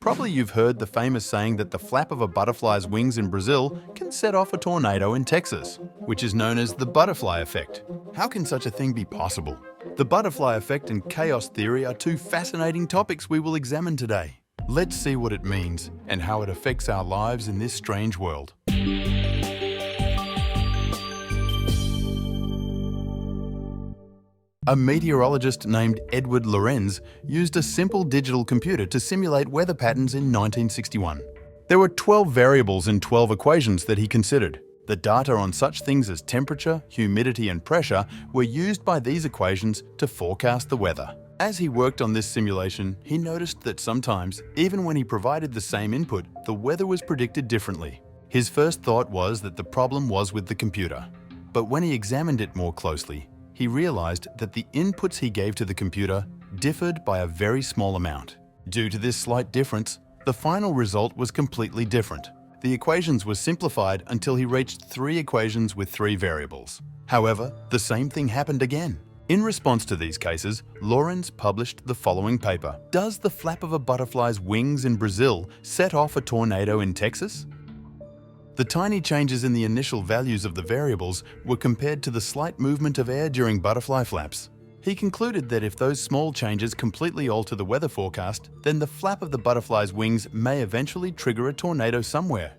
Probably you've heard the famous saying that the flap of a butterfly's wings in Brazil can set off a tornado in Texas, which is known as the butterfly effect. How can such a thing be possible? The butterfly effect and chaos theory are two fascinating topics we will examine today. Let's see what it means and how it affects our lives in this strange world. A meteorologist named Edward Lorenz used a simple digital computer to simulate weather patterns in 1961. There were 12 variables and 12 equations that he considered. The data on such things as temperature, humidity, and pressure were used by these equations to forecast the weather. As he worked on this simulation, he noticed that sometimes, even when he provided the same input, the weather was predicted differently. His first thought was that the problem was with the computer. But when he examined it more closely, he realized that the inputs he gave to the computer differed by a very small amount. Due to this slight difference, the final result was completely different. The equations were simplified until he reached 3 equations with 3 variables. However, the same thing happened again. In response to these cases, Lorenz published the following paper. Does the flap of a butterfly's wings in Brazil set off a tornado in Texas? The tiny changes in the initial values of the variables were compared to the slight movement of air during butterfly flaps. He concluded that if those small changes completely alter the weather forecast, then the flap of the butterfly's wings may eventually trigger a tornado somewhere.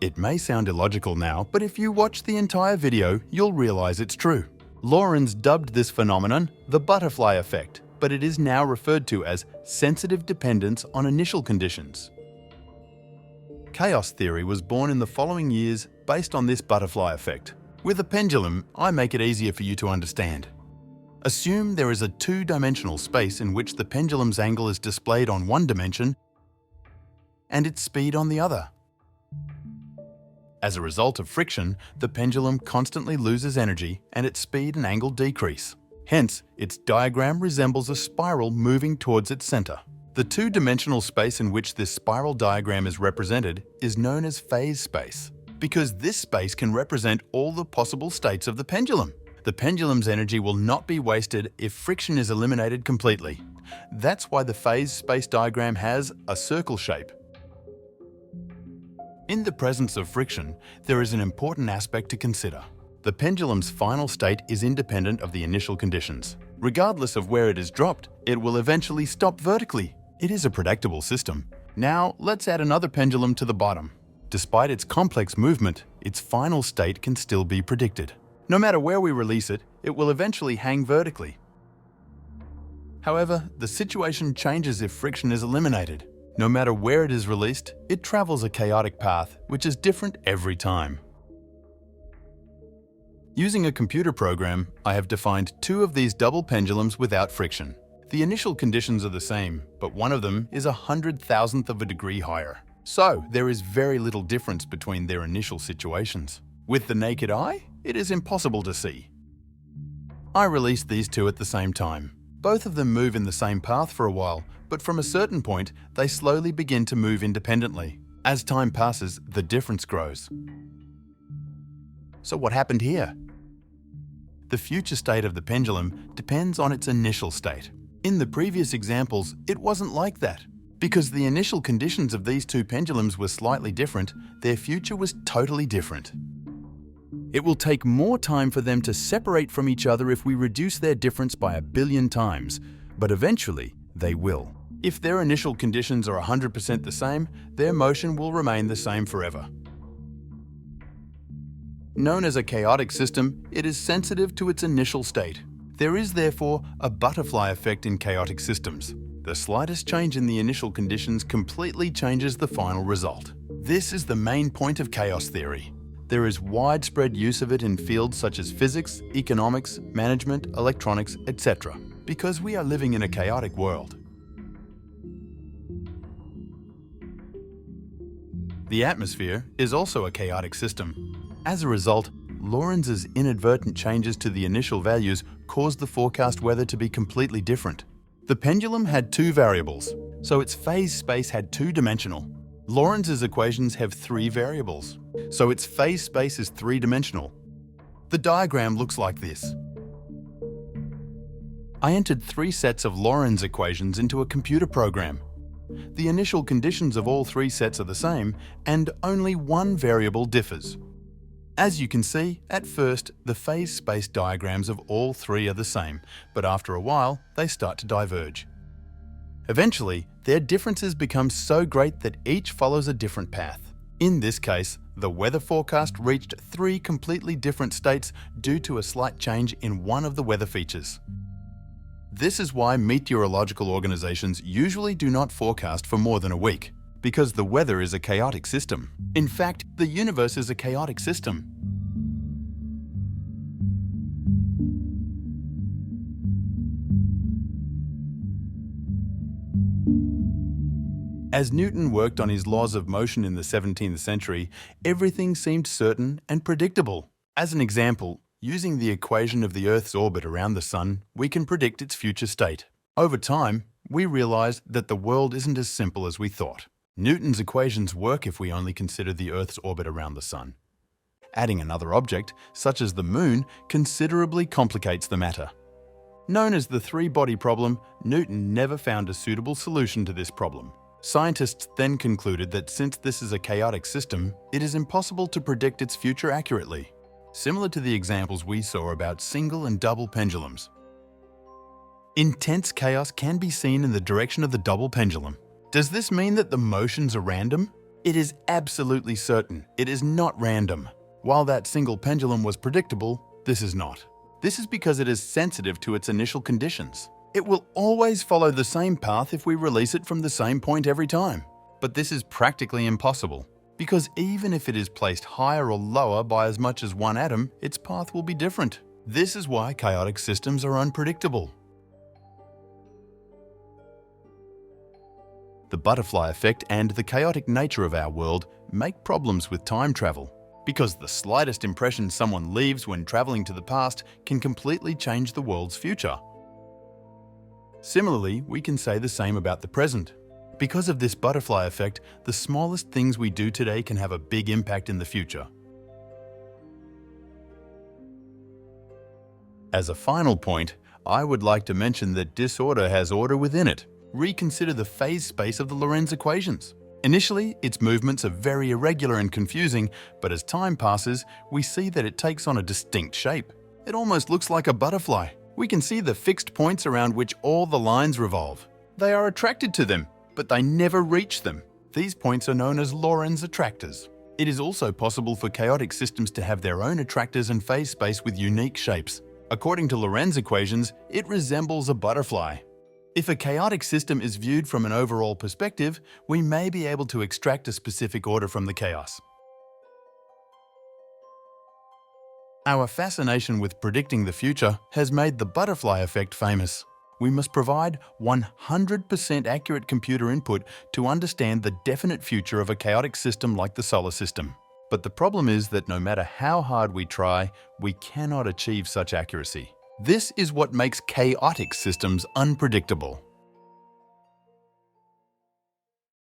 It may sound illogical now, but if you watch the entire video, you'll realize it's true. Lorenz dubbed this phenomenon the butterfly effect, but it is now referred to as sensitive dependence on initial conditions. Chaos theory was born in the following years based on this butterfly effect. With a pendulum, I make it easier for you to understand. Assume there is a 2-dimensional space in which the pendulum's angle is displayed on one dimension and its speed on the other. As a result of friction, the pendulum constantly loses energy and its speed and angle decrease. Hence, its diagram resembles a spiral moving towards its center. The 2-dimensional space in which this spiral diagram is represented is known as phase space, because this space can represent all the possible states of the pendulum. The pendulum's energy will not be wasted if friction is eliminated completely. That's why the phase space diagram has a circle shape. In the presence of friction, there is an important aspect to consider. The pendulum's final state is independent of the initial conditions. Regardless of where it is dropped, it will eventually stop vertically. It is a predictable system. Now, let's add another pendulum to the bottom. Despite its complex movement, its final state can still be predicted. No matter where we release it, it will eventually hang vertically. However, the situation changes if friction is eliminated. No matter where it is released, it travels a chaotic path, which is different every time. Using a computer program, I have defined 2 of these double pendulums without friction. The initial conditions are the same, but one of them is 100,000th of a degree higher. So, there is very little difference between their initial situations. With the naked eye, it is impossible to see. I released these 2 at the same time. Both of them move in the same path for a while, but from a certain point, they slowly begin to move independently. As time passes, the difference grows. So what happened here? The future state of the pendulum depends on its initial state. In the previous examples, it wasn't like that. Because the initial conditions of these 2 pendulums were slightly different, their future was totally different. It will take more time for them to separate from each other if we reduce their difference by 1 billion times, but eventually they will. If their initial conditions are 100% the same, their motion will remain the same forever. Known as a chaotic system, it is sensitive to its initial state. There is therefore a butterfly effect in chaotic systems. The slightest change in the initial conditions completely changes the final result. This is the main point of chaos theory. There is widespread use of it in fields such as physics, economics, management, electronics, etc., because we are living in a chaotic world. The atmosphere is also a chaotic system. As a result, Lorenz's inadvertent changes to the initial values caused the forecast weather to be completely different. The pendulum had 2 variables, so its phase space had 2-dimensional. Lorenz's equations have 3 variables, so its phase space is 3-dimensional. The diagram looks like this. I entered 3 sets of Lorenz equations into a computer program. The initial conditions of all three sets are the same, and only one variable differs. As you can see, at first, the phase space diagrams of all three are the same, but after a while, they start to diverge. Eventually, their differences become so great that each follows a different path. In this case, the weather forecast reached three completely different states due to a slight change in one of the weather features. This is why meteorological organizations usually do not forecast for more than a week, because the weather is a chaotic system. In fact, the universe is a chaotic system. As Newton worked on his laws of motion in the 17th century, everything seemed certain and predictable. As an example, using the equation of the Earth's orbit around the Sun, we can predict its future state. Over time, we realized that the world isn't as simple as we thought. Newton's equations work if we only consider the Earth's orbit around the Sun. Adding another object, such as the Moon, considerably complicates the matter. Known as the three-body problem, Newton never found a suitable solution to this problem. Scientists then concluded that since this is a chaotic system, it is impossible to predict its future accurately, similar to the examples we saw about single and double pendulums. Intense chaos can be seen in the direction of the double pendulum. Does this mean that the motions are random? It is absolutely certain it is not random. While that single pendulum was predictable, this is not. This is because it is sensitive to its initial conditions. It will always follow the same path if we release it from the same point every time. But this is practically impossible, because even if it is placed higher or lower by as much as one atom, its path will be different. This is why chaotic systems are unpredictable. The butterfly effect and the chaotic nature of our world make problems with time travel, because the slightest impression someone leaves when traveling to the past can completely change the world's future. Similarly, we can say the same about the present. Because of this butterfly effect, the smallest things we do today can have a big impact in the future. As a final point, I would like to mention that disorder has order within it. Reconsider the phase space of the Lorentz equations. Initially, its movements are very irregular and confusing, but as time passes, we see that it takes on a distinct shape. It almost looks like a butterfly. We can see the fixed points around which all the lines revolve. They are attracted to them, but they never reach them. These points are known as Lorentz attractors. It is also possible for chaotic systems to have their own attractors and phase space with unique shapes. According to Lorentz equations, it resembles a butterfly. If a chaotic system is viewed from an overall perspective, we may be able to extract a specific order from the chaos. Our fascination with predicting the future has made the butterfly effect famous. We must provide 100% accurate computer input to understand the definite future of a chaotic system like the solar system. But the problem is that no matter how hard we try, we cannot achieve such accuracy. This is what makes chaotic systems unpredictable.